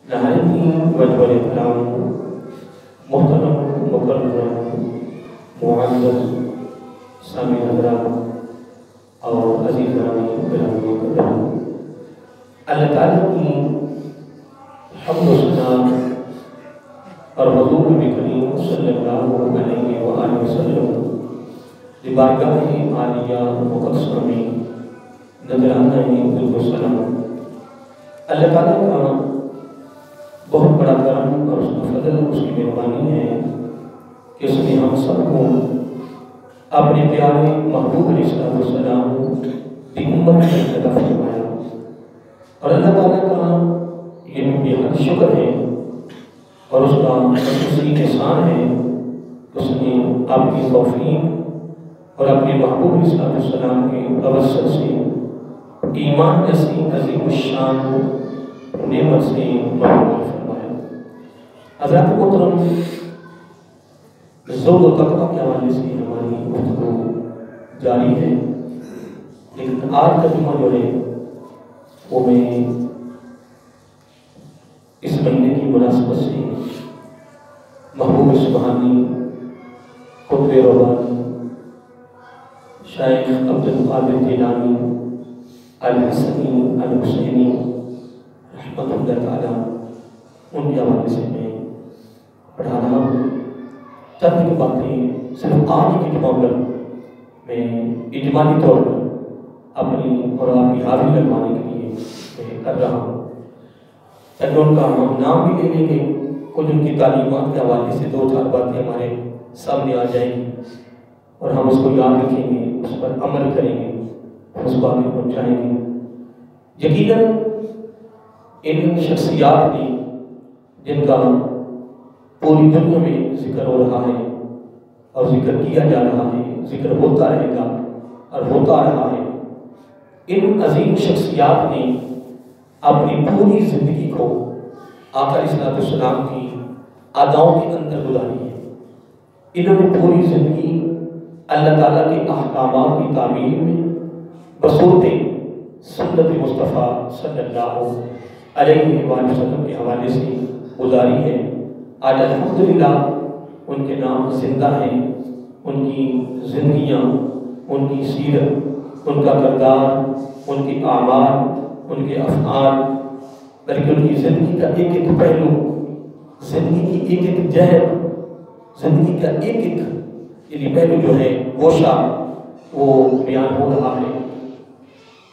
نہایت ہی وجہ احترام محترم مکرم معزز سامعین حضرات اور عزیزان گرامی قدر، اللہ تعالیٰ کی حمد و ثنا اور حضور نبی کریم صلی اللہ علیہ وآلہ وسلم بارگاہ عالیہ مقدسہ میں نذرانہ درود و سلام اللہ تعالیٰ کا بہت بڑا کرم اور اس کا فضل، اس کی مہربانی ہے کہ اس نے ہم سب کو اپنے پیارے محبوب علیہ السلام کی امت میں پیدا فرمایا، اور اللہ تعالیٰ کا یہ بے حد شکر ہے اور اس کا خصوصی احسان ہے کہ اس نے آپ کی توفیق اور اپنے محبوب علیہ السلام کے توسط سے ایمان جیسی عظیم الشان نعمت سے محروم فرمایا۔ حضرات محترم، زہد و تقویٰ کے حوالے سے ہماری گفتگو جاری ہے، لیکن آج کا جمعہ جو ہے وہ میں اس مہینے کی مناسبت سے محبوب سبحانی قطب ربانی شیخ عبد القادر جیلانی الحسنی الحسینی رحمۃ اللہ تعالیٰ ان کے حوالے سے میں پڑھا رہا ہوں۔ چند کی باتیں صرف آج کی جمعہ پر میں اجمالی طور پر اپنی اور آپ کی حاضری لگوانے کے لیے میں کر رہا ہوں، تاکہ ان کا ہم نام بھی لے لیں گے، کچھ ان کی تعلیمات کے حوالے سے دو چار باتیں ہمارے سامنے آ جائیں گی اور ہم اس کو یاد رکھیں گے، اس پر عمل کریں گے، اس کو آگے پہنچائیں گے۔ یقیناً ان شخصیات نے جن کا پوری دنیا میں ذکر ہو رہا ہے اور ذکر کیا جا رہا ہے، ذکر ہوتا رہے گا اور ہوتا رہا ہے، ان عظیم شخصیات نے اپنی پوری زندگی کو آقا علیہ السلام کی اداؤں کے اندر گزاری ہے۔ انہوں نے پوری زندگی اللہ تعالیٰ کے احکامات کی تعمیل میں بصورت سنت مصطفیٰ صلی اللہ علیہ وآلہ وسلم کے حوالے سے گزاری ہے۔ آج الحمدللہ ان کے نام زندہ ہیں، ان کی زندگیاں، ان کی سیرت، ان کا کردار، ان کے اعمال، ان کے افعال، بلکہ ان کی زندگی کا ایک ایک پہلو، زندگی کی ایک ایک جہت، زندگی کا ایک ایک یعنی پہلو جو ہے گوشہ وہ بیان ہو رہا ہے۔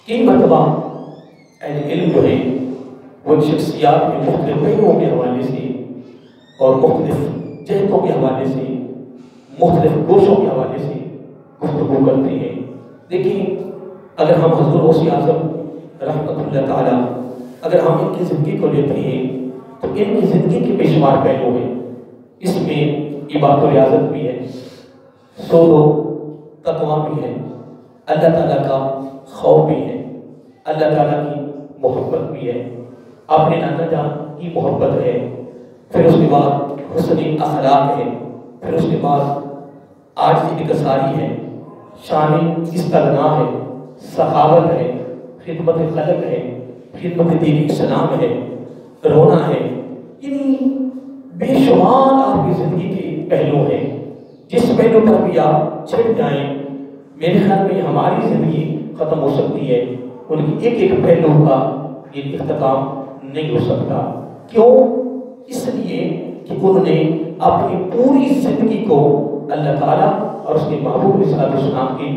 کئی مرتبہ اہل علم جو ہے وہ شخصیات کے مختلف پہلوؤں کے حوالے سے اور مختلف جہتوں کے حوالے سے، مختلف گوشوں کے حوالے سے گفتگو کرتے ہیں۔ دیکھیں، اگر ہم حضور غوث اعظم رحمۃ اللہ تعالیٰ اگر ہم ان کی زندگی کو لیتے ہیں تو ان کی زندگی کے بے شمار پہلو ہیں۔ اس میں عبادت و ریاضت بھی ہے، سود و تقویٰ بھی ہے، اللہ تعالیٰ کا خوف بھی ہے، اللہ تعالیٰ کی محبت بھی ہے، اپنے نانا جان کی محبت ہے، پھر اس کے بعد حسن اخلاق ہے، پھر اس کے بعد عاجزی انکساری ہے، شان استغنا ہے، سخاوت ہے، خدمت خلق ہے، خدمت دین اسلام ہے، رونا ہے، یعنی بے شمار آپ کی زندگی کے پہلو ہیں۔ جس پہلو پر بھی آپ چھٹ جائیں، میرے خیال میں ہماری زندگی ختم ہو سکتی ہے، ان کی ایک ایک پہلو کا یہ اختتام نہیں ہو سکتا۔ کیوں؟ اس لیے کہ انہوں نے اپنی پوری زندگی کو اللہ تعالیٰ اور اس کے محبوب علیہ السلام کے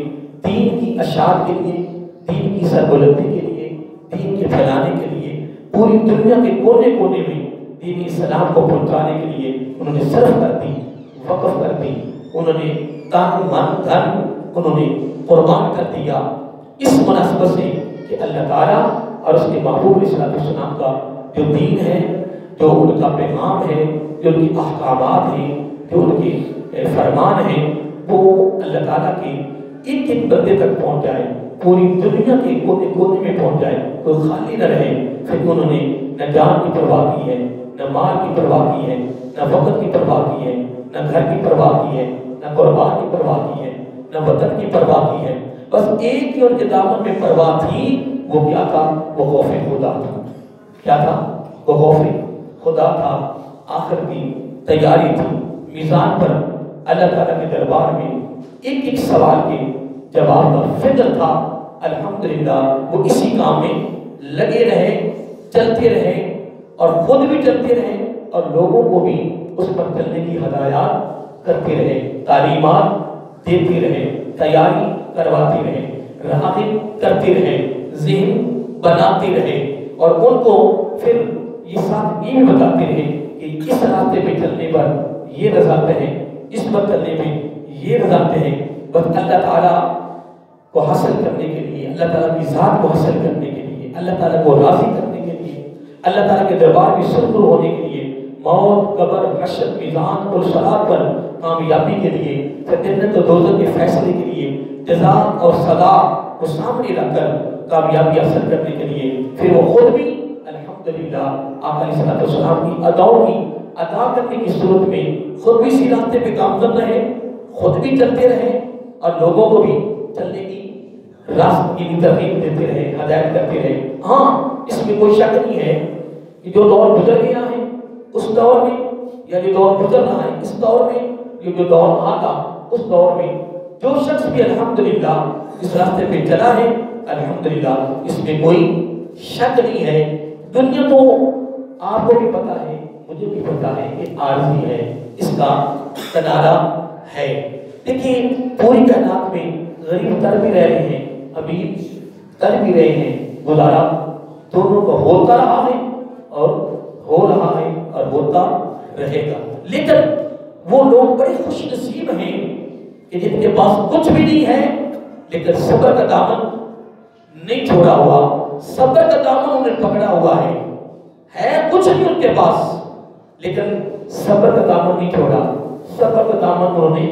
دین کی اشاعت کے لیے، دین کی سربلندی کے لیے، دین کے پھیلانے کے لیے، پوری دنیا کے کونے کونے میں دین اسلام کو پہنچانے کے لیے انہوں نے صرف کر دی، وقف کر دی، انہوں نے تن من دھن انہوں نے قربان کر دیا، اس مناسبت سے کہ اللہ تعالیٰ اور اس کے محبوب علیہ السلام کا جو دین ہے، جو ان کا پیغام ہے، جو ان کی احکامات ہیں، جو ان کے فرمان ہیں، وہ اللہ تعالیٰ کے ایک ایک بندے تک پہنچ جائے، پوری دنیا کے کونے کونے میں پہنچ جائے، کوئی خالی نہ رہے۔ پھر انہوں نے نہ جان کی پرواہ کی ہے، نہ مال کی پرواہ کی ہے، نہ وقت کی پرواہ کی ہے، نہ گھر کی پرواہ کی ہے، نہ قربان کی پرواہ کی ہے، نہ وطن کی پرواہ کی ہے۔ بس ایک ہی ان کے دامن میں پرواہ تھی، وہ کیا تھا؟ وہ خوف خدا تھا۔ کیا تھا؟ وہ خوف تھا، آخر کی تیاری تھی، میزان پر اللہ تعالیٰ کے دربار میں ایک ایک سوال کے جواب کا فکر تھا۔ الحمدللہ وہ اسی کام میں لگے رہے، چلتے رہے اور خود بھی چلتے رہے اور لوگوں کو بھی اس پر چلنے کی ہدایات کرتے رہے، تعلیمات دیتے رہے، تیاری کرواتے رہے، راغب کرتے رہے، ذہن بناتے رہے اور ان کو پھر یہ ساتھ یہ بھی بتاتے رہے کہ اس راستے پہ چلنے پر یہ رضاتے ہیں، اس پر چلنے میں یہ رضاتے ہیں۔ بس اللہ تعالیٰ کو حاصل کرنے کے لیے، اللہ تعالیٰ کی ذات کو حاصل کرنے کے لیے، اللہ تعالیٰ کو راضی کرنے کے لیے، اللہ تعالیٰ کے دربار میں سرخر ہونے کے لیے، موت، قبر، حشر، میزان اور صراط پر کامیابی کے لیے، جنت و دوزخ کے فیصلے کے لیے، جزا اور سزا کو سامنے رکھ کر کامیابی حاصل کرنے کے لیے پھر وہ خود بھی الحمدللہ آقا علیہ الصلوۃ والسلام کی اداؤں کی ادا کرنے کی صورت میں خود بھی اسی راستے پہ گامزن رہے، خود بھی چلتے رہے اور لوگوں کو بھی چلنے کی راستے کی ترغیب دیتے رہے، ہدایت کرتے رہے۔ ہاں اس میں کوئی شک نہیں ہے کہ جو دور گزر گیا ہے اس دور میں، یا جو دور گزر رہا ہے اس دور میں، یہ جو دور آگا اس دور میں جو شخص بھی الحمدللہ اس راستے پہ چلا ہے، الحمدللہ اس میں کوئی شک نہیں ہے۔ دنیا تو آپ کو بھی پتا ہے، مجھے بھی پتا ہے کہ عارضی ہے، اس کا کنارہ ہے۔ دیکھیے پوری کائنات میں غریب تر بھی رہ رہے ہیں، امیر تر بھی رہے ہیں، گزارا دونوں کو ہوتا رہا ہے اور ہو رہا ہے اور ہوتا رہے گا۔ لیکن وہ لوگ بڑے خوش نصیب ہیں کہ جن کے پاس کچھ بھی نہیں ہے لیکن صبر کا دامن نہیں چھوڑا ہوا، صبر کا دامن انہوں نے پکڑا ہوا ہے کچھ نہیں ان کے پاس لیکن صبر کا دامن نہیں چھوڑا، صبر کا دامن انہوں نے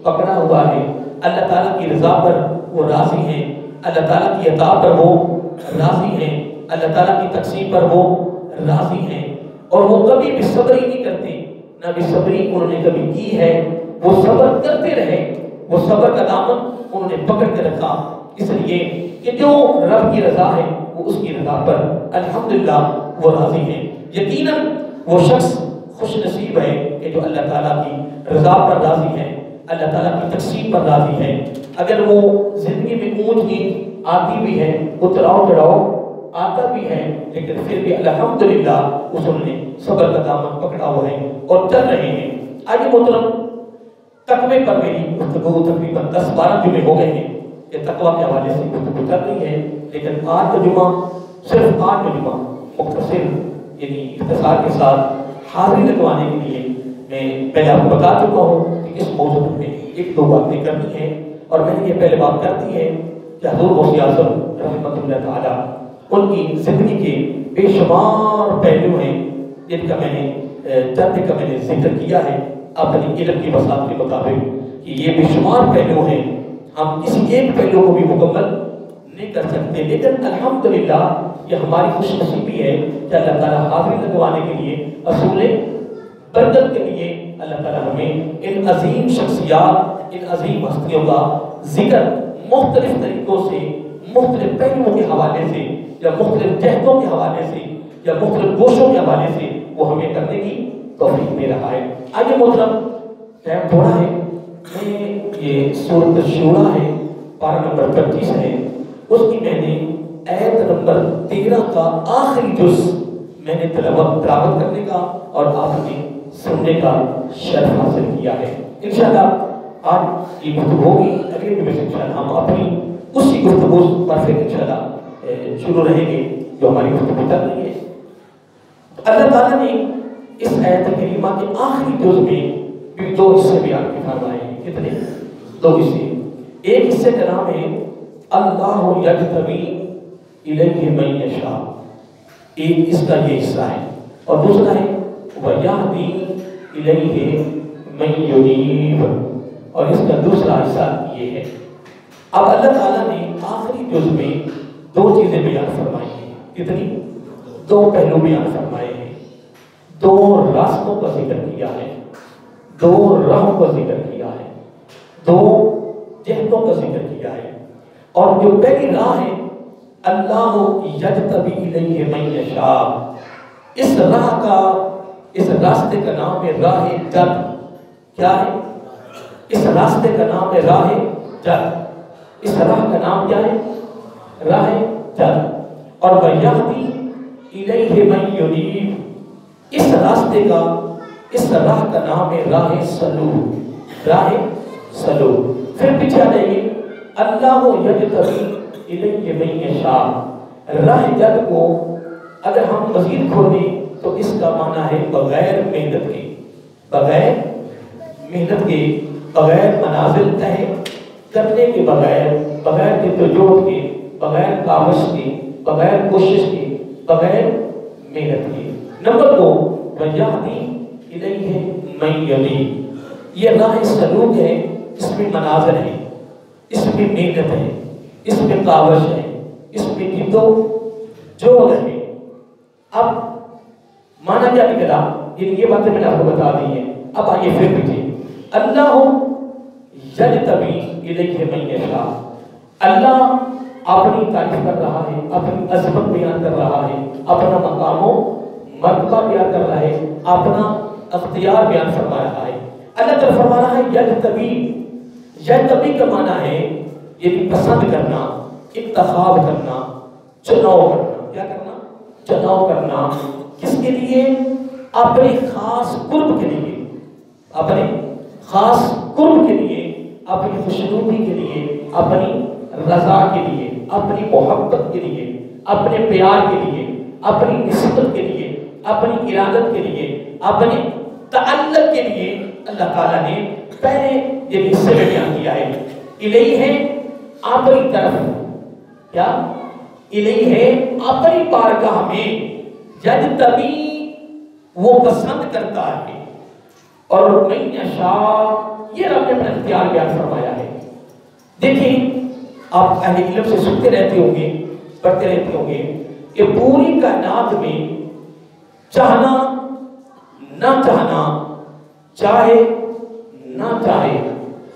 پکڑا ہوا ہے۔ اللہ تعالیٰ کی رضا پر وہ راضی ہیں، اللہ تعالیٰ کی عطا پر وہ راضی ہیں، اللہ تعالیٰ کی تقسیم پر وہ راضی ہیں اور وہ کبھی بھی صبر ہی نہیں کرتے، نہ بھی صبری انہوں نے کبھی کی ہے، وہ صبر کرتے رہے، وہ صبر کا دامن انہوں نے پکڑ کے رکھا، اس لیے کہ جو رب کی رضا ہے وہ اس کی رضا پر الحمدللہ وہ راضی ہیں۔ یقیناً وہ شخص خوش نصیب ہے کہ جو اللہ تعالیٰ کی رضا پر راضی ہے، اللہ تعالیٰ کی تقسیم پر راضی ہے۔ اگر وہ زندگی میں اونچ نیچ آتی بھی ہے، اتراؤ چڑھاؤ آتا بھی ہے، لیکن پھر بھی الحمدللہ اس نے صبر کا دامن پکڑا ہوا ہے اور چل رہے ہیں۔ آئیے محترم، تقوی پر میری گفتگو تقریباً 10-12 جمعے ہو گئے ہیں کہ تقوی کے حوالے سے گفتگو کر رہی ہے، لیکن آج کا جمعہ صرف آج کا جمعہ مختصر یعنی اختصار کے ساتھ حاضری لگوانے کے لیے میں پہلے آپ کو بتا چکا ہوں کہ اس موضوع میں ایک دو باتیں کرنی ہیں، اور میں نے یہ پہلے بات کر دی ہے کہ حضور غوث اعظم رحمۃ اللہ تعالیٰ ان کی زندگی کے بے شمار پہلو ہیں جن کا میں نے چند کا میں نے ذکر کیا ہے اپنی علم کی وسعت کے مطابق کہ یہ بے شمار پہلو ہیں، ہم کسی ایک پہلو کو بھی مکمل نہیں کر سکتے، لیکن الحمدللہ یہ ہماری خوش نصیبی ہے کہ اللہ تعالیٰ حاضری لگوانے کے لیے، اصول برکت کے لیے اللہ تعالیٰ ہمیں ان عظیم شخصیات، ان عظیم ہستیوں کا ذکر مختلف طریقوں سے، مختلف پہلوؤں کے حوالے سے یا مختلف جہتوں کے حوالے سے یا مختلف گوشوں کے حوالے سے وہ ہمیں کرنے کی توفیق دے رہا ہے۔ آگے محترم، ٹائم تھوڑا ہے، میں یہ سورۃ الشورى ہے، پارہ نمبر 25 ہے، اس کی میں نے آیت نمبر 13 کا آخری جز میں نے تلاوت کرنے کا اور آپ نے سننے کا شرف حاصل کیا ہے۔ انشاءاللہ آج یہ گفتگو ہوگی، اگلے دن سے انشاءاللہ ہم اپنی اسی گفتگو پر پھر انشاءاللہ شروع رہیں گے جو ہماری گفتگو چل رہی ہے۔ اللہ تعالیٰ نے اس آیت کریمہ کے آخری جز میں بھی دو حصے بیان کے فرمائے ہیں۔ کتنے؟ دو حصے۔ ایک حصے کا نام ہے اللہ یجتبی الیہ من یشاء، ایک اس کا یہ حصہ ہے، اور دوسرا ہے وَيَهْدِي إِلَيْهِ مَن يُنِيبُ، اور اس کا دوسرا حصہ یہ ہے۔ اب اللہ تعالیٰ نے آخری جز میں دو چیزیں بیان فرمائی ہیں۔ کتنی؟ دو پہلو بیان فرمائے ہیں، دو راستوں کا ذکر کیا ہے، دو راہوں کا ذکر کیا ہے، دو جہتوں کا ذکر کیا ہے، اور جو پہلی راہ ہے اللہ یجتبی الیہ من یشاء، اس راہ کا اس راستے کا نام ہے راہ جد. کیا ہے؟ اس راستے کا نام ہے راہ جد. اس راہ کا نام کیا ہے؟ راہ جد. اور وَيَهْدِي إِلَيْهِ مَن يُنِيبُ. اس راستے کا، اس راہ کا نام ہے راہ سلوک. راہ سلوک. پھر پیچھے آ جائیے، اللہ یجتبی الیہ من یشاء. راہ جد کو اگر ہم مزید کھول دیں تو اس کا معنی ہے بغیر محنت کے، بغیر محنت کے، بغیر منازل طے کرنے کے، بغیر جدوجہد کے، بغیر کاوش کے، بغیر کوشش کے، بغیر محنت کے. نمبر 2 وَيَهْدِي إِلَيْهِ مَن يُنِيبُ. یہ راہ سلوک ہے، اس میں مناظر ہے، اس میں محنت ہے، اس میں کاوش ہے، اس میں جدوجہد ہے. اب مانا کیا نکلا؟ یہ باتیں میں نے آپ کو بتا دی ہیں. اب آئیے پھر پیچھے، اللہ یجتبی الیہ من یشاء. اللہ اپنی تعریف کر رہا ہے، اپنی عظمت بیان کر رہا ہے، اپنا مقام و مرتبہ بیان کر رہا ہے، اپنا اختیار بیان فرما رہا ہے. اللہ تعالیٰ فرما رہا ہے یجتبی. یجتبی کا معنی ہے یعنی پسند کرنا، انتخاب کرنا، چناؤ کرنا. کیا کرنا؟ چناؤ کرنا. کس کے لیے؟ اپنے خاص قرب کے لیے، اپنے خاص قرب کے لیے، اپنی خوشنودی کے لیے، اپنی رضا کے لیے، اپنی محبت کے لیے، اپنے پیار کے لیے، اپنی نسبت کے لیے، اپنی ارادت کے لیے، اپنے تعلق کے لیے اللہ تعالیٰ نے پہلے یہ حصے میں بیان کیا ہے. الیہ ہے اپنی طرف. کیا؟ الیہ ہے اپنی بارگاہ میں. یجتبی وہ پسند کرتا ہے. اور من یشاء یہ رب نے اپنا اختیار بیان فرمایا ہے. دیکھیں آپ اہل علم سے سنتے رہتے ہوں گے، پڑھتے رہتے ہوں گے کہ پوری کائنات میں چاہنا نہ چاہنا، چاہے نہ چاہے،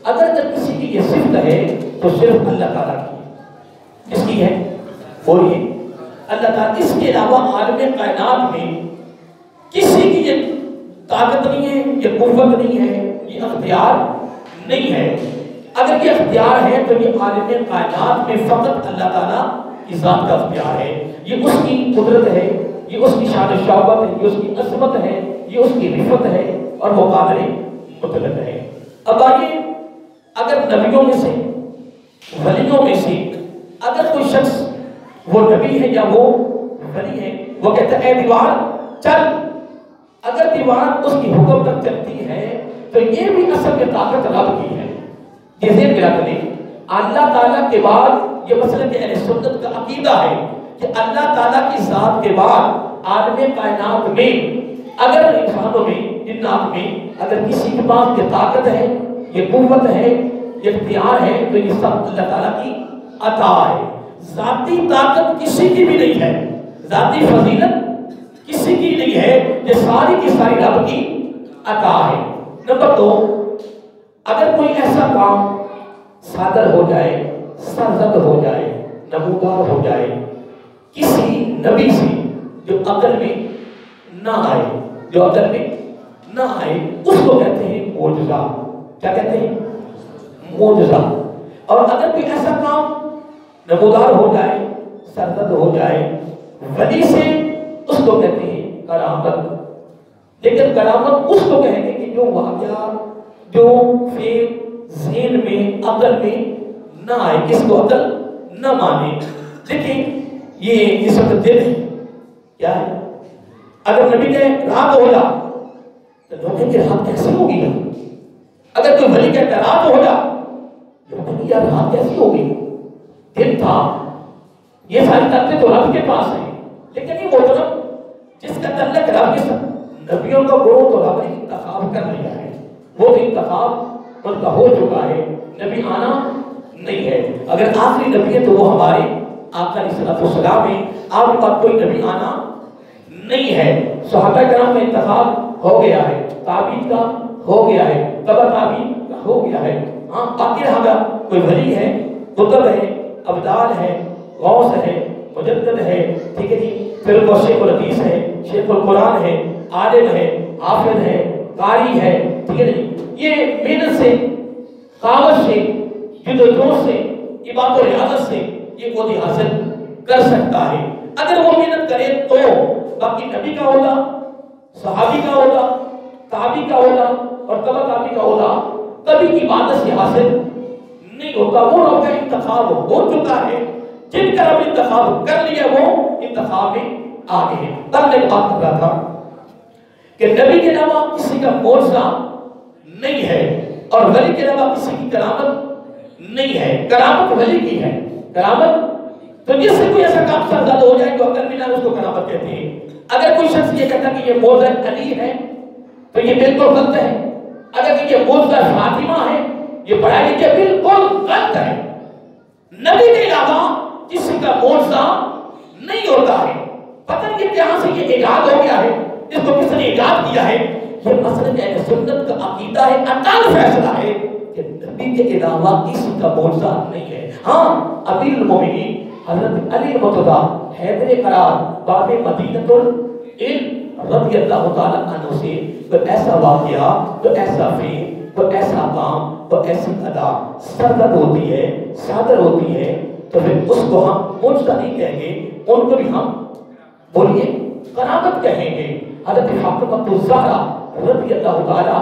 اگر جب کسی کی یہ صفت ہے تو صرف اللہ تعالیٰ کی. کس کی ہے؟ بولیے. اللہ تعالیٰ. اس کے علاوہ عالم کائنات میں کسی کی یہ طاقت نہیں ہے، یہ قوت نہیں ہے، یہ اختیار نہیں ہے. اگر یہ اختیار ہے تو یہ عالم کائنات میں فقط اللہ تعالیٰ کی ذات کا اختیار ہے. یہ اس کی قدرت ہے، یہ اس کی شان و شوکت ہے، یہ اس کی عظمت ہے، یہ اس کی رفت ہے اور وہ قادر مطلق ہے. اب آئیے، اگر نبیوں میں سے، ولیوں میں سے اگر کوئی شخص وہ نبی ہے یا وہ ولی ہے، وہ کہتا ہے اے دیوار چل. اگر دیوار اس کی حکم تک چلتی ہے تو یہ بھی اصل میں طاقت رب کی ہے. یہ ذہن میں رکھ لیں. اللہ تعالیٰ کے بعد یہ مسئلہ کہ اہل سنت کا عقیدہ ہے کہ اللہ تعالیٰ کی ذات کے بعد عالم کائنات میں اگر انسانوں میں، جنات میں اگر کسی کے پاس یہ طاقت ہے، یہ قوت ہے، یہ اختیار ہے تو یہ سب اللہ تعالیٰ کی عطا ہے. ذاتی طاقت کسی کی بھی نہیں ہے، ذاتی فضیلت کسی کی نہیں ہے، یہ ساری کی ساری رب کی عطا ہے. نمبر 2، اگر کوئی ایسا کام صادر ہو جائے، سرزد ہو جائے، نمودار ہو جائے کسی نبی سے جو عقل میں نہ آئے، جو عقل میں نہ آئے، اس کو کہتے ہیں معجزہ. کیا کہتے ہیں؟ معجزہ. اور اگر کوئی ایسا کام نمودار ہو جائے، سرزد ہو جائے ولی سے، اس کو کہتے ہیں کرامت. لیکن کرامت اس کو کہیں گے کہ جو واقعہ، جو فعل ذہن میں، عقل میں نہ آئے، کس کو عقل نہ مانے. لیکن یہ اس وقت دل ہے. کیا ہے؟ اگر نبی کہے رات ہو جا تو لوگ کہیں گے رات کیسے ہوگی؟ اگر کوئی ولی کہتا رات ہو جا، لوگ کہیں گے یار رات کیسی ہوگی؟ دل تھا. یہ ساری طاقتیں تو رب کے پاس ہیں. لیکن یہ محترم جس کا تعلق رب کے ساتھ، نبیوں کا گروہ تو رب نے انتخاب کر لیا ہے، وہ تو انتخاب ان کا ہو چکا ہے. نبی آنا نہیں ہے. اگر آخری نبی ہے تو وہ ہمارے آقا علیہ السلام ہے. آپ کے پاس کوئی نبی آنا نہیں ہے. صحابہ کرام کا انتخاب ہو گیا ہے، تابعین کا ہو گیا ہے، تبع تابعین کا ہو گیا ہے. ہاں باقی رہا گا کوئی ولی ہے، قطب ہے، ابدال ہے، غوث ہے، مجدد ہے، ٹھیک ہے جی، پھر وہ شیخ الحدیث ہے، شیخ القرآن ہے. عالم ہے، حافظ ہے، قاری ہے، ٹھیک ہے جی، یہ محنت سے، کاوش سے، جدوجہد سے، عبادت و ریاضت سے یہ عہدے حاصل کر سکتا ہے۔ اگر وہ محنت کرے تو باقی نبی کا عہدہ، صحابی کا عہدہ، تابعی کا عہدہ اور تبع تابعی کا عہدہ کبھی عبادت سے حاصل نہیں ہوتا۔ وہ رب کا انتخاب ہو چکا ہے، جن کا رب انتخاب کر لیا وہ انتخاب میں آگے ہیں۔ تب میں بات کر رہا تھا کہ نبی کے علاوہ کسی کا معجزہ نہیں ہے اور ولی کے علاوہ کسی کی کرامت نہیں ہے۔ کرامت ولی کی ہے، کرامت تو جس سے کوئی ایسا کام سرزد ہو جائے جو عقل میں نہ اس کو کرامت کہتے ہیں۔ اگر کوئی شخص یہ کہتا کہ یہ معجزہ علی ہے تو یہ بالکل غلط ہے۔ اگر کہ یہ معجزہ فاطمہ ہے، یہ پڑھا لکھے بالکل غلط ہے۔ نبی کے علاوہ کسی کا معجزہ نہیں ہوتا ہے۔ پتہ نہیں کہ کہاں سے یہ ایجاد ہو گیا ہے، اس کو کس نے ایجاد کیا ہے۔ یہ مسلک اہل سنت کا عقیدہ ہے، اٹل فیصلہ ہے کہ نبی کے علاوہ کسی کا معجزہ نہیں ہے۔ ہاں، امیر المومنین حضرت علی مرتضیٰ حیدر قرار باب مدینۃ العلم رضی اللہ تعالی عنہ سے کوئی ایسا واقعہ، کوئی ایسا فعل، کوئی ایسا کام، کوئی ایسی ادا سرزد ہوتی ہے، صادر ہوتی ہے تو پھر اس کو ہم معجزہ نہیں کہیں گے، ان کو بھی ہم بولیے کرامت کہیں گے۔ حضرت فاطمہ الزہرا رضی اللہ تعالی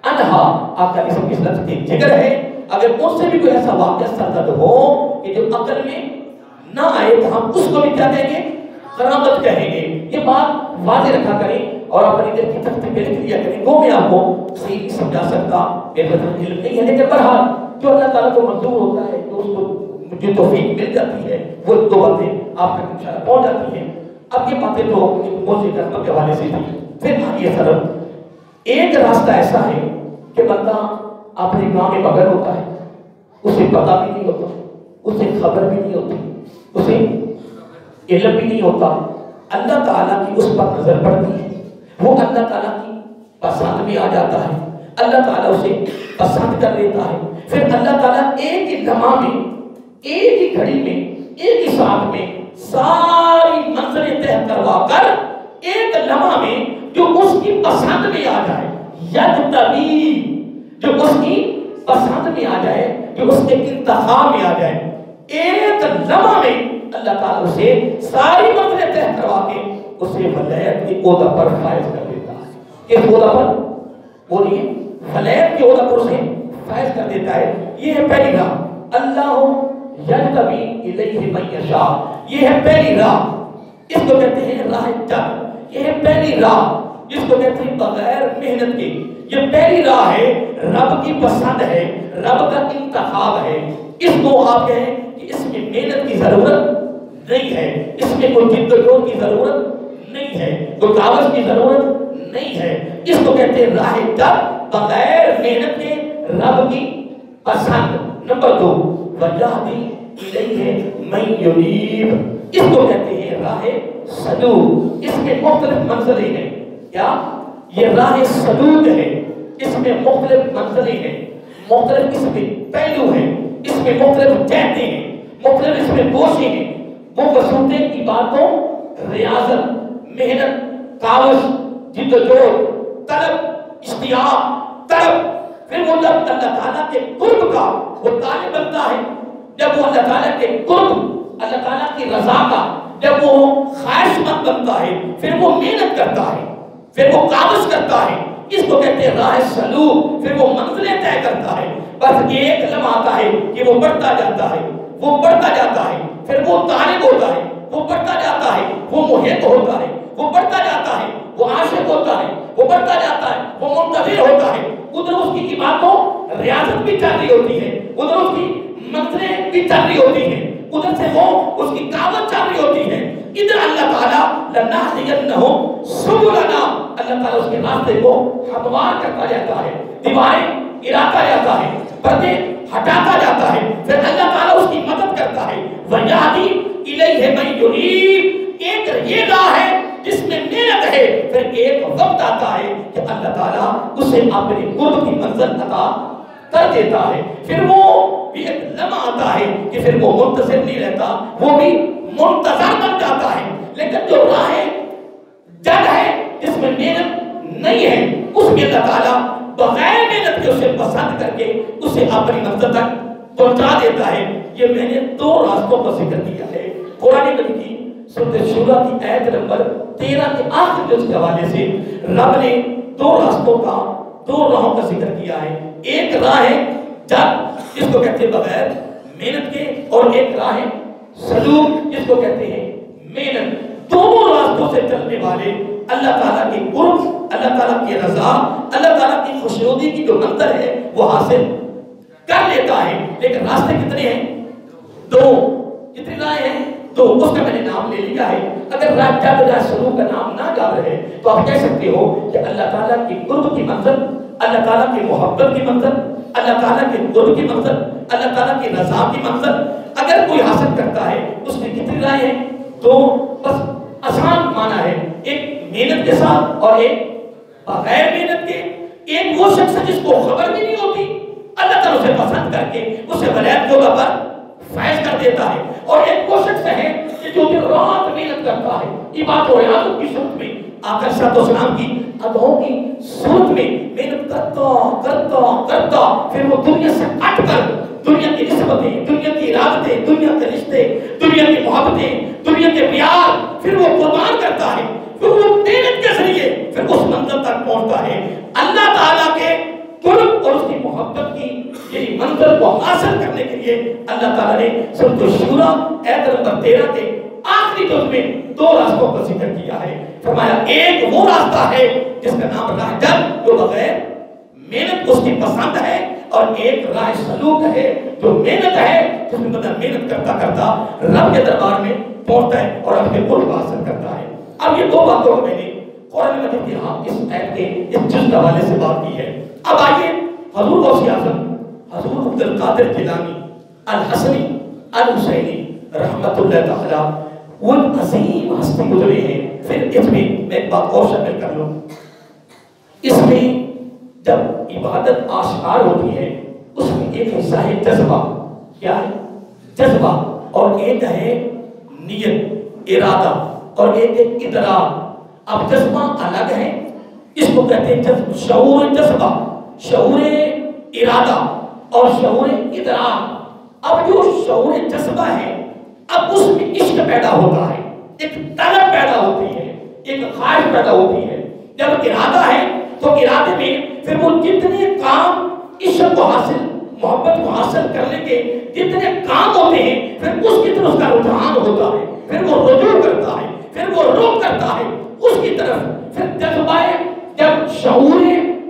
عنہا آقا کی عزت کے جگر ہے، اگر ان سے بھی کوئی ایسا واقعہ سرزد ہو کہ جو عقل میں نہ آئے تو ہم اس کو بھی کیا کہیں گے، کرامت کہیں گے۔ یہ بات واضح رکھا کریں اور اپنی دل کی تختی پہ لکھ لیا کریں۔ وہ میں آپ کو صحیح نہیں سمجھا سکتا، میرے پاس علم نہیں ہے، لیکن بہرحال جو اللہ تعالیٰ کو منظور ہوتا ہے تو اس کو جو توفیق مل جاتی ہے وہ دو باتیں آپ تک انشاءاللہ پہنچ جاتی ہیں۔ اب یہ باتیں تو ایک موضوع کرنے کے حوالے سے تھی۔ پھر آگے سبب ایک راستہ ایسا ہے کہ بندہ اپنے گاؤں میں بغل ہوتا ہے، اسے پتہ بھی نہیں ہوتا، اسے خبر بھی نہیں ہوتی، اسے علم بھی نہیں ہوتا، اللہ تعالیٰ کی اس پر نظر پڑتی ہے، وہ اللہ تعالیٰ کی پسند میں آ جاتا ہے، اللہ تعالیٰ اسے پسند کر لیتا ہے۔ پھر اللہ تعالیٰ ایک ہی لمحہ میں، ایک ہی گھڑی میں، ایک ہی ساتھ میں ساری منزلیں طے کروا کر ایک لمحہ میں جو اس کی پسند میں آ جائے، یجتبی، جو اس کی پسند میں آ جائے، جو اس کے انتخاب میں آ جائے، ایک لمحہ میں اللہ تعالیٰ اسے ساری منزلیں طے کروا کے اسے ولیت کی عہدہ پر فائز کر دیتا ہے۔ کس عہدہ پر؟ بولیے، ولیت کی عہدہ پر اسے فائز کر دیتا ہے۔ یہ ہے پہلی راہ، اللہ یجتبی الیہ من یشاء، یہ ہے پہلی راہ، اس کو کہتے ہیں راہ جب، یہ ہے پہلی راہ جس کو کہتے ہیں بغیر محنت کے، یہ پہلی راہ ہے، رب کی پسند ہے، رب کا انتخاب ہے۔ اس کو آپ کہیں کہ اس میں محنت کی ضرورت نہیں ہے، اس میں کوئی جد و جہد کی ضرورت نہیں ہے، کوئی کاغذ کی ضرورت نہیں ہے، اس کو کہتے ہیں راہ جب، بغیر محنت کے رب کی پسند۔ نمبر 2 وَيَهْدِي إِلَيْهِ مَن يُنِيبُ، اس کو کہتے ہیں راہ سلوک۔ اس میں مختلف منزلیں ہیں، کیا؟ یہ راہ سلوک ہے، اس میں مختلف منزلیں ہیں، مختلف اس میں پہلو ہیں، اس میں مختلف جہتیں ہیں، مختلف اس میں گوشے ہیں۔ وہ وسوطیں عبادتوں، ریاضت، محنت، کاوش، جد و جہد، طلب، اشتیاق، طلب، پھر وہ جب اللہ تعالیٰ کے قرب کا وہ طالب بنتا ہے، جب وہ اللہ تعالیٰ کے قرب، اللہ تعالیٰ کی رضا کا جب وہ خواہش مند بنتا ہے، پھر وہ محنت کرتا ہے، پھر وہ کاوش کرتا ہے، اس کو کہتے ہیں راہ سلوک۔ پھر وہ منزلیں طے کرتا ہے، بس ایک لمحہ آتا ہے کہ وہ بڑھتا جاتا ہے، وہ بڑھتا جاتا ہے، پھر وہ طالب ہوتا ہے، وہ بڑھتا جاتا ہے، وہ محب ہوتا ہے، وہ بڑھتا جاتا ہے، وہ عاشق ہوتا ہے، وہ بڑھتا جاتا ہے، وہ منتظر ہوتا ہے۔ ادھر اس کی عبادتوں ریاضت بھی چل رہی ہوتی ہے، ادھر اس کی منزلیں بھی چل رہی ہوتی ہیں، ادھر سے وہ اس کی کاوت چل رہی ہوتی ہے، ادھر اللہ تعالیٰ لَنَهْدِيَنَّهُمْ سُبُلَنَا، اللہ تعالیٰ اس کے راستے کو ہموار کرتا جاتا ہے، دیواریں گراتا جاتا ہے، پردے ہٹاتا جاتا ہے، پھر اللہ تعالیٰ اس کی مدد کرتا ہے۔ وَيَهْدِي إِلَيْهِ مَن يُنِيبُ، ایک یہ راہ ہے جس میں محنت ہے، پھر ایک وقت آتا ہے کہ اللہ تعالیٰ اسے اپنے قرب کی منزل عطا کر دیتا ہے، پھر وہ بھی ایک لمحہ آتا ہے کہ پھر وہ منتظر نہیں رہتا، وہ بھی منتظر بن جاتا ہے۔ لیکن جو راہ جد ہے جس میں محنت نہیں ہے اس میں اللہ تعالیٰ بغیر محنت کے اسے پسند کر کے اسے اپنی مقصد تک پہنچا دیتا ہے۔ یہ میں نے 2 راستوں کا ذکر کیا ہے۔ قرآن مجید کی سورۃ شورى کی آیت نمبر 13 کے آخر کے حوالے سے رب نے 2 راستوں کا 2 راہوں کا ذکر کیا ہے۔ ایک راہ ہے جد جس کو کہتے ہیں بغیر محنت کے، اور ایک راہ ہے سلوک جس کو کہتے ہیں محنت۔ دونوں راستوں سے چلنے والے اللہ تعالیٰ کی قرب، اللہ تعالیٰ کی رضا، اللہ تعالیٰ کی خوشنودی کی جو منزل ہے وہ حاصل کر لیتا ہے۔ لیکن راستے کتنے ہیں؟ 2۔ کتنی راہیں ہیں؟ 2۔ اس کا میں نے نام لے لیا ہے۔ اگر راہ جد راہ سلوک کا نام نہ یاد رہے تو آپ کہہ سکتے ہو کہ اللہ تعالیٰ کی قرب کی منزل، اللہ تعالیٰ کی محبت کی منزل، اللہ تعالیٰ کی قرب کی منزل، اللہ تعالیٰ کی رضا کی منزل اگر کوئی حاصل کرتا ہے اس میں کتنی راہیں ہیں؟ 2۔ بس آسان معنی ہے، ایک محنت کے ساتھ اور ایک بغیر محنت کے۔ ایک وہ شخص ہے جس کو خبر بھی نہیں ہوتی، اللہ تعالیٰ اسے پسند کر کے اسے ولایت کے پر فائز کر دیتا ہے، اور ایک وہ شخص ہے کہ جو دن رات محنت کرتا ہے عبادت و ریاضت کی صورت میں، آقا صلی اللہ علیہ وسلم کی ادعاؤں کی صورت میں محنت کرتا پھر وہ دنیا سے ہٹ کر دنیا کی نسبتیں، دنیا کی ارادتیں، دنیا کے رشتے، دنیا کی محبتیں، دنیا کے پیار پھر وہ قربان کرتا ہے، پھر وہ محنت کے ذریعے پھر اس منزل تک پہنچتا ہے۔ اللہ تعالیٰ کے قرب اور اس کی محبت کی یہی منزل کو حاصل کرنے کے لیے اللہ تعالیٰ نے سورۃ شورى آیت نمبر 13 کے آخری جز میں 2 راستوں کا ذکر کیا ہے۔ فرمایا ایک وہ راستہ ہے جس کا نام راہ جد جو بغیر محنت اس کی پسند ہے، اور ایک راہ سلوک ہے جو محنت ہے جس میں بندہ محنت کرتا کرتا رب کے دربار میں پہنچتا ہے اور اپنے قرب حاصل کرتا ہے۔ اب یہ 2 باتوں کو میں نے قرآن مجید کی اس آیت کے اس جز کے حوالے سے بات کی ہے۔ اب آئیے حضور غوث اعظم حضور عبد القادر جیلانی الحسنی الحسینی رحمت اللہ تعالی وہ عظیم ہستی گزرے ہیں۔ پھر اس میں ایک بات اور شامل کر لوں، اس میں جب عبادت آشکار ہوتی ہے اس میں ایک حصہ ہے جذبہ۔ کیا ہے؟ جذبہ، اور ایک ہے نیت ارادہ، اور ایک ہے ادراک۔ اب جذبہ الگ ہے، اس کو کہتے ہیں شعور جذبہ، شعور ارادہ اور شعور ادراک۔ اب جو شعور جذبہ ہے اب اس میں عشق پیدا ہوتا ہے، ایک طلب پیدا ہوتی ہے، ایک خواہش پیدا ہوتی ہے۔ جب ارادہ ہے تو ارادے میں پھر وہ جتنے کام عشق کو حاصل، محبت کو حاصل کرنے کے جتنے کام ہوتے ہیں پھر اس کی طرف اس کا رجحان ہوتا ہے، پھر وہ رجوع کرتا ہے، پھر وہ رخ کرتا ہے اس کی طرف۔ پھر جذبہ جب شعور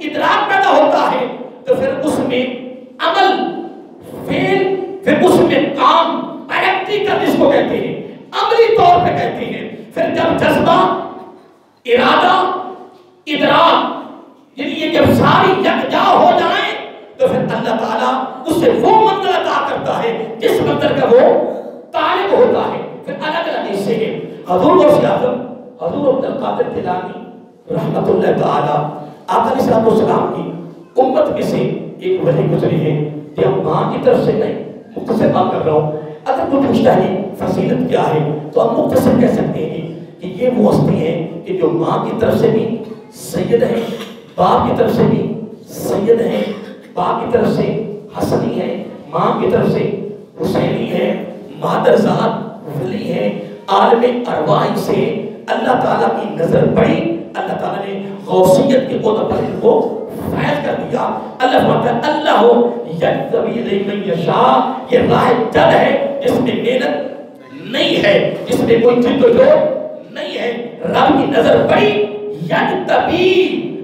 ادراک پیدا ہوتا ہے تو پھر اس میں عمل فعل، پھر اس میں کام پریکٹیکل جس کو کہتے ہیں، عملی طور پہ کہتے ہیں۔ پھر جب جذبہ ارادہ ادراک یعنی یہ جب ساری یکجا ہو جائیں تو پھر اللہ تعالیٰ اس سے وہ منزل عطا کرتا ہے جس منزل کا وہ طالب ہوتا ہے۔ پھر الگ الگ حصے ہیں۔ حضور غوث اعظم حضور عبد القادر جیلانی رحمت اللہ تعالی آقا علیہ السلام کی امت میں سے ایک ولی گزرے ہیں۔ یہ ماں کی طرف سے نہیں، مختصر بات کر رہا ہوں۔ اگر کوئی پوچھتا ہے فضیلت کیا ہے تو ہم مختصر کہہ سکتے ہیں کہ یہ وہ ہستی ہے کہ جو ماں کی طرف سے بھی سید ہے، باپ کی طرف سے بھی سید ہے، باپ کی طرف سے حسنی ہے، ماں کی طرف سے حسینی ہے، مادرزاد ولی ہے، عالم ارواح سے اللہ تعالیٰ کی نظر پڑی، اللہ تعالیٰ نے غوثیت کے عہدہ پر ان کو فائز کر دیا۔ اللہ فرماتا ہے اللہ یجذبی الیہ من یشاء، یہ راہ جد ہے جس میں محنت نہیں ہے، جس میں کوئی جد و جہد نہیں ہے، رب کی نظر پڑی، یجذبی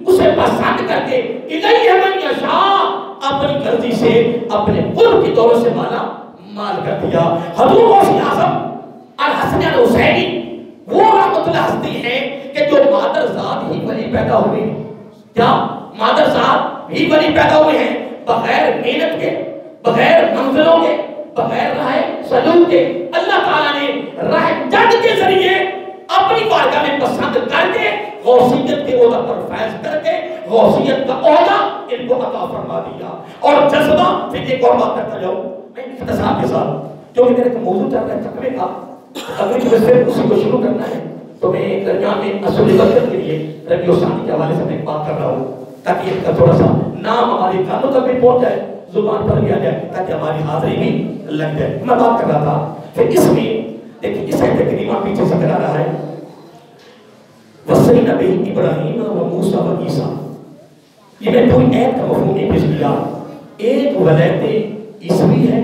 اسے پسند کر کے الیہ من یشاء اپنی مرضی سے اپنے قرب کی دولت سے مال کر دیا۔ حضور غوث اعظم الحسن الحسینی وہ رحمت اللہ ہستی ہے کہ جو مادرزاد ہی ولی پیدا ہوئے ہیں۔ کیا مادرزاد ہی ولی پیدا ہوئے ہیں؟ بغیر محنت کے، بغیر منزلوں کے، بغیر راہ سلوک کے اللہ تعالیٰ نے راہ جد کے ذریعے اپنی بارگاہ میں پسند کر کے غوثیت کے عہدہ پر فیض کر کے غوثیت کا عہدہ ان کو عطا فرما دیا۔ اور جذبہ پھر ایک اور بات کرتا جاؤں میں اختصار کے ساتھ، جو کہ میرے کو موضوع چل رہا ہے تقوی کا، اگر صرف اسی کو شروع کرنا ہے تو میں درمیان میں اصول برکت کے لیے ربیع الثانی کے حوالے سے میں بات کر رہا ہوں تاکہ ان کا تھوڑا سا نام ہمارے کانوں تک بھی پہنچ جائے، زبان پر بھی آ جائے، تاکہ ہماری حاضری بھی لگ جائے۔ میں بات کر رہا تھا پھر اس میں دیکھیں اس آیت کریمہ پیچھے سے کرا رہا ہے وَصَّيْنَا بِهِ إِبْرَاهِيمَ وَمُوسَىٰ وَعِیسَىٰ، یہ میں پوری آیت کا مفہوم نہیں پیش کیا۔ ایک ولایت عیسوی ہے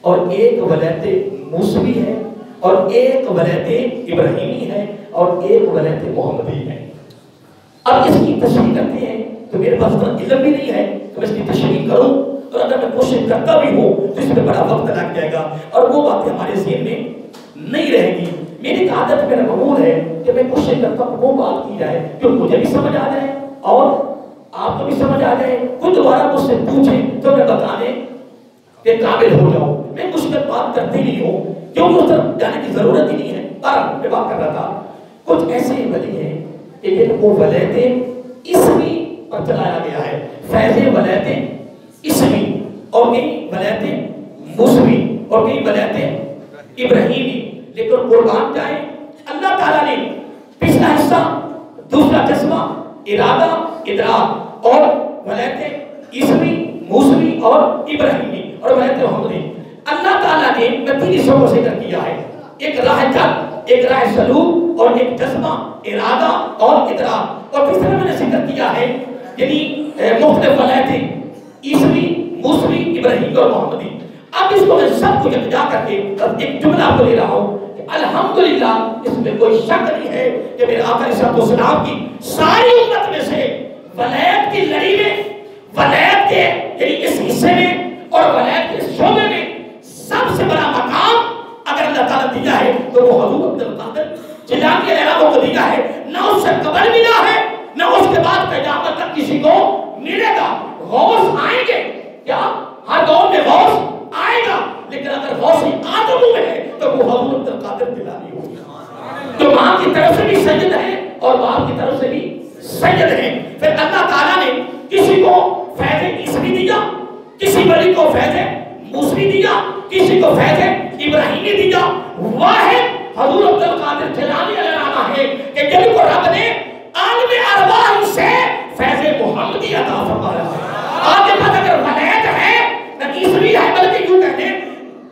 اور ایک ولایت موسوی ہے اور ایک ولایت ابراہیمی ہے اور ایک ولایت محمدی ہے۔ اب اس کی تشریح کرتے ہیں تو میرے پاس اتنا علم بھی نہیں ہے تو میں اس کی تشریح کروں، اور اگر میں کوشش کرتا بھی ہوں تو اس میں بڑا وقت لگ جائے گا اور وہ باتیں ہمارے ذہن میں نہیں رہے گی۔ میری عادت میرا معمول ہے کہ میں کوشش کرتا ہوں وہ بات کی جائے جو مجھے بھی سمجھ آ جائے اور آپ کو بھی سمجھ آ جائے، کوئی دوبارہ مجھ سے پوچھے تو میں بتانے کے قابل ہو جاؤں۔ میں مشکل بات کرتے نہیں ہوں کیونکہ اس طرف جانے کی ضرورت ہی نہیں ہے۔ پر میں بات کر رہا تھا کچھ ایسے ولی ہیں کہ وہ ولایت عیسوی پر چلایا گیا ہے، فیض ولایت عیسوی، اور کئی ولایت موسوی اور کئی ولایت ابراہیمی، لیکن قربان جائیں اللہ تعالیٰ نے پچھلا حصہ، دوسرا قسمہ ارادہ ادراک، اور ولایت عیسوی موسوی اور ابراہیمی اور ولایت محمدی، اللہ تعالیٰ نے تین حصوں کو ذکر کیا ہے، ایک راہ جد، ایک راہ سلوک اور ایک جذبہ ارادہ اور ادراک، اور تیسرا میں نے ذکر کیا ہے یعنی مختلف ولایت عیسوی موسوی ابراہیمی اور محمدی۔ اب اس کو میں سب کو یکجا کر کے ایک جملہ آپ کو دے رہا ہوں کہ الحمدللہ اس میں کوئی شک نہیں ہے کہ میرے آقا علیہ السلام کی ساری امت میں سے ولایت کی لڑی میں، ولایت کے یعنی اس حصے میں اور ولایت کے شعبے میں سب سے بڑا مقام اگر اللہ تعالیٰ دیا ہے تو وہ حضور عبد القادر جیلانی علیہ السلام کو دیا ہے۔ نہ اس سے قبل ملا ہے نہ اس کے بعد قیامت تک کسی کو ملے گا۔ غوث آئیں گے کیا؟ ہر دور میں غوث آئے گا، لیکن اگر غوث آدم میں ہے تو وہ حضور عبد القادر جیلانی ہوگا، تو ماں کی طرف سے بھی سید ہے اور باپ کی طرف سے بھی سید ہے۔ پھر اللہ تعالیٰ نے کسی کو فیض عیسوی دیا، کسی ولی کو فیض موسوی دیا، کسی کو فیض ابراہیمی دیا۔ واحد حضور عبد القادر جیلانی علیہ السلام ہے کہ جن کو رب نے عالم ارواح سے فیض محمدی عطا فرمایا ہے۔ آگے بات اگر ولایت ہے نہ عیسوی ہے بلکہ یوں کہتے ہیں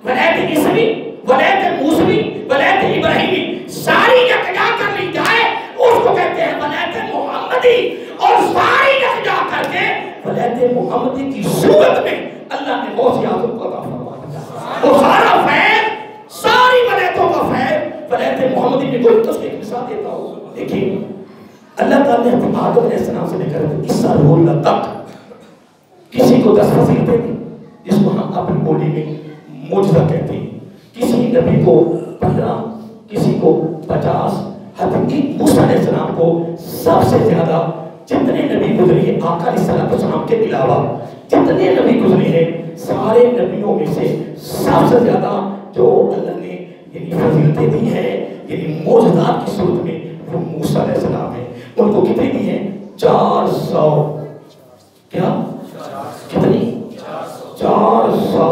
ولایت عیسوی، ولایت موسوی، ولایت ابراہیمی ساری یکجا کر لی جائے اس کو کہتے ہیں ولایت محمدی، اور ساری یکجا کر کے ولایت محمدی کی صورت میں اللہ نے غوث اعظم کو عطا فرمایا۔ وہ سارا فیض، ساری ولایتوں کا فیض ولایت محمدی میں کوئی تصویر مثال دیتا ہوں۔ دیکھیں اللہ تعالیٰ نے حضرت آدم علیہ السلام سے لے کر عیسیٰ روح اللہ تک کسی کو 10 فضیلتیں دی جس کو ہم اپنی بولی میں معجزہ کہتے ہیں، کسی نبی کو 15، کسی کو 50، حضرت موسیٰ علیہ السلام کو سب سے زیادہ جتنے نبی گزرے ہیں آقا علیہ السلام کے علاوہ جتنے نبی گزرے ہیں سارے نبیوں میں سے سب سے زیادہ جو اللہ نے یعنی فضیلتیں دی ہیں یعنی معجزات کی صورت میں وہ موسیٰ علیہ السلام ہیں۔ ان کو کتنی دی ہیں؟ 400 کیا؟ کتنی؟ 400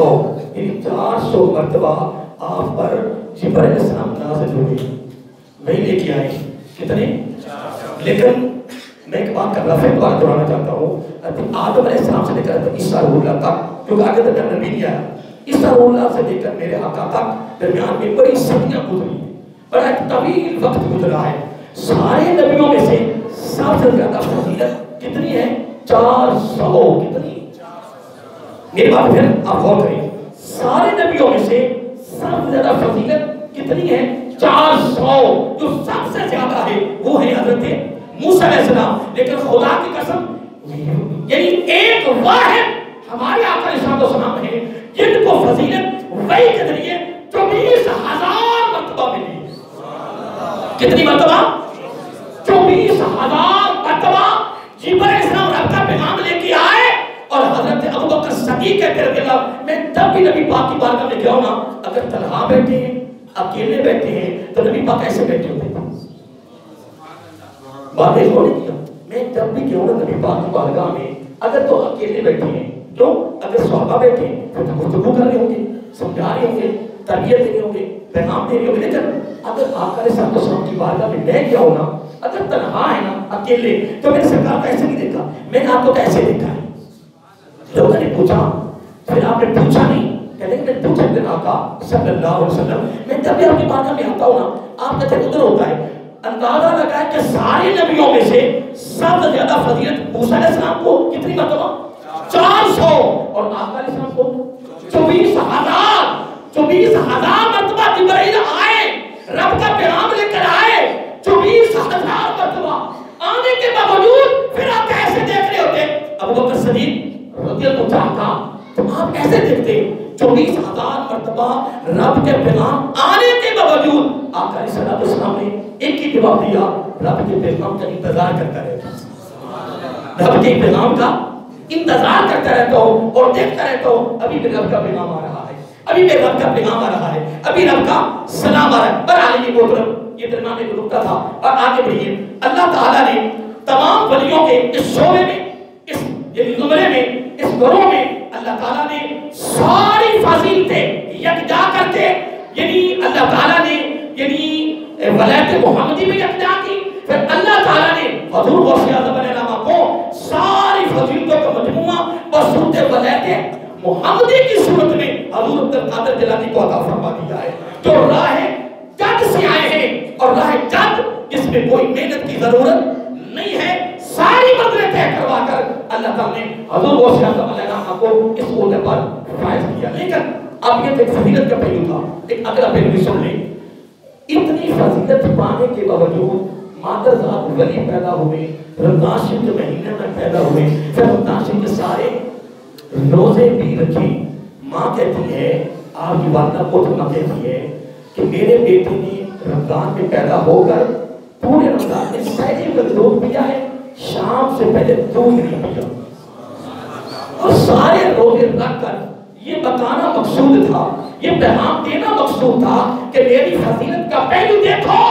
یعنی 400 مرتبہ آپ پر جبرائیل علیہ السلام نازل ہوئے، وہی لے کے آئے کتنے؟ لیکن میں ایک بات کر رہا پھر بات دہرانا چاہتا ہوں، آدم علیہ السلام سے لے کر عیسیٰ روح اللہ تک، کیونکہ آگے تک نبی نہیں آیا، عیسیٰ روح اللہ سے لے کر میرے آقا تک درمیان میں بڑی صدیاں گزری، بڑا طویل وقت گزرا ہے۔ سارے نبیوں میں سے سب سے زیادہ فضیلت کتنی ہے؟ 400 کتنی؟ میری بات پھر آپ غور کریں، سارے نبیوں میں سے سب سے زیادہ فضیلت کتنی ہے؟ 400۔ جو سب سے زیادہ ہے وہ ہے حضرت موسیٰ علیہ السلام، لیکن خدا کی قسم یعنی ایک واحد ہمارے آقا علیہ السلام ہیں جن کو فضیلت وحی کے ذریعے 24,000 مرتبہ ملی۔ کتنی مرتبہ؟ 24,000 مرتبہ جبرائیل علیہ السلام رب کا پیغام لے کے آئے، اور حضرت ابوبکر صدیق کہتے رضی اللہ، میں جب بھی نبی پاک کی بارگاہ میں گیا ہوں نا، اگر تنہا بیٹھے ہیں اکیلے بیٹھے ہیں تو نبی پاک ایسے بیٹھے ہوتے ہیں، بات ایک ہونے کیا، میں جب بھی گیا ہوں نا نبی پاک کی بارگاہ میں اگر تو اکیلے بیٹھے ہیں، تو اگر صحابہ بیٹھے ہیں تو گفتگو کر رہے ہوں گے، سمجھا رہے ہوں گے، تربیت دے رہے ہوں گے، پیغام دے رہی ہوگی. لیکن اگر آقا علیہ السلام کی بارگاہ میں بیٹھ گیا ہو نا, اگر تنہا ہے نا, اکیلے, تو میں نے سرکار کو ایسے نہیں دیکھا, میں نے آپ کو ایسے دیکھا ہے. لوگوں نے پوچھا, پھر آپ نے پوچھا نہیں, کہتے ہیں میں پوچھا اپنے آقا صلی اللہ علیہ وسلم, میں جب بھی آپ کی بارگاہ میں آتا ہوں نا, آپ کا ادھر ہوتا ہے. اندازہ لگا ہے کہ سارے نبیوں میں سے سب سے زیادہ فضیلت موسیٰ علیہ السلام کو کتنی مرتبہ؟ 400, اور آقا علیہ السلام کو 24,000 مرتبہ جبرائیل آئے, رب کا پیغام لے کر آئے. 24,000 مرتبہ آنے کے باوجود پھر آپ کیسے دیکھ رہے ہوتے؟ ابو بکر صدیق رضی اللہ عنہ, تو آپ کیسے دیکھتے 24,000 مرتبہ رب کے پیغام آنے کے باوجود؟ آقا علیہ السلام نے ایک ہی جواب دیا, رب کے پیغام کا انتظار کرتا رہتا ہوں, رب کے پیغام کا انتظار کرتا رہتا ہوں اور دیکھتا رہتا ہوں, ابھی بھی رب کا پیغام آ رہا ہے, ابھی بھی رب کا پیغام آ رہا ہے, ابھی رب کا سلام آ رہا ہے. برحال یہ محترم, یہ درمیان میں نقطہ تھا, اور آگے بڑھیے. اللہ تعالیٰ نے تمام ولیوں کے اس شعبے میں, اس زمرے میں, اس گروہ میں اللہ تعالیٰ نے ساری فضیلتیں یکجا کر کے, یعنی اللہ تعالیٰ نے یعنی ولایت محمدی میں یکجا کی. پھر اللہ تعالیٰ نے حضور غوث اعظم علیہ السلام کو ساری فضیلتوں کا مجموعہ بصورت ولایت محمدی کی صورت میں حضور عبد القادر جیلانی کو عطا فرما دیا ہے, جو راہ جد سے آئے ہیں, اور راہ جد جس میں کوئی محنت کی ضرورت نہیں ہے, ساری منزلیں طے کروا کر اللہ تعالیٰ نے حضور غوث اعظم علیہ السلام کو اس عہدے پر فائز کیا. لیکن اب یہ ایک فضیلت کا پہلو تھا, ایک اگلا پہلو بھی سن لیں. اتنی فضیلت پانے کے باوجود مادرزاد ولی پیدا ہوئے, رمضان شریف کے مہینے میں پیدا ہوئے, پھر رمضان شریف کے سارے روزے بھی رکھی. ماں کہتی ہے, آپ کی والدہ فاطمہ کہتی ہے کہ میرے بیٹے نے رمضان میں پیدا ہو کر پورے رمضان میں پہلے وقت دودھ پیا ہے, شام سے پہلے دودھ نہیں پیا, اور سارے روزے رکھ کر یہ بتانا مقصود تھا, یہ پیغام دینا مقصود تھا کہ میری فضیلت کا پہلو دیکھو.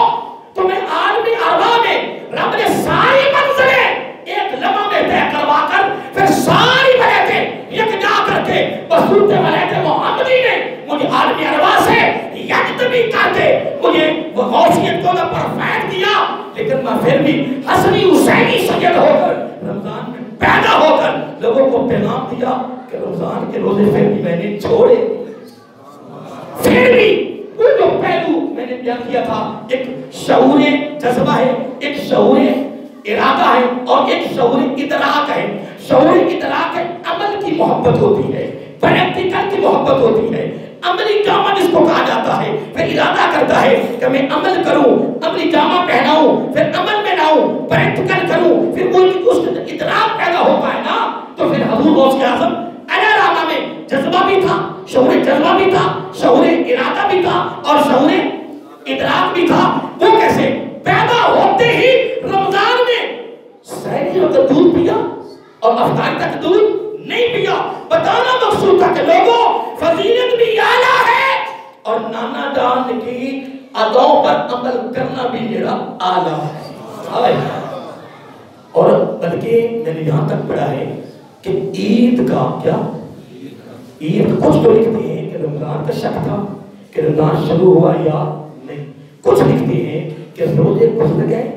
تو میں عالمی اربا میں رب نے ساری منزلیں ایک لمحہ میں طے کروا کر پھر ساری ولایتیں یکجا کر کے بصورت ولایت محمدی نے مجھے عالمی اربا سے یکجا کر کے مجھے وہ غوثیت کو پر فیض دیا. لیکن میں پھر بھی حسنی حسینی سید ہو کر رمضان میں پیدا ہو کر لوگوں کو پیغام دیا کہ رمضان کے روزے پھر بھی میں نے چھوڑے. پھر بھی وہ جو پہلو میں نے بیان کیا تھا, ایک شعور جذبہ ہے, ایک شعور ارادہ ہے, اور ایک شعور ادراک ہے. شعور ادراک ہے, عمل کی محبت ہوتی ہے, پریکٹیکل کی محبت ہوتی ہے, عملی جامہ جس کو کہا جاتا ہے. پھر ارادہ کرتا ہے کہ میں عمل کروں, عملی جامہ پہناؤں, پھر عمل میں لاؤں, پریکٹیکل کروں, پھر وہ اس ادراک پیدا ہوتا ہے نا. تو پھر حضور غوث اعظم علیہ السلام میں جذبہ بھی تھا, شعور جذبہ بھی تھا, شعور ارادہ بھی تھا, اور شعور ادراک بھی تھا. وہ کیسے پیدا ہوتے ہی رمضان میں سحری وقت دودھ پیا اور افطار تک دودھ نہیں پیا. بتانا مقصود تھا کہ لوگوں فضیلت بھی اعلیٰ ہے, اور نانا جان کی اداؤں پر عمل کرنا بھی میرا اعلیٰ ہے. اور بلکہ میں نے یہاں تک پڑھا ہے کہ عید کا کیا, عید کچھ تو لکھتے ہیں کہ رمضان کا شک تھا کہ رمضان شروع ہوا یا نہیں, کچھ لکھتے ہیں کہ روزے گزر گئے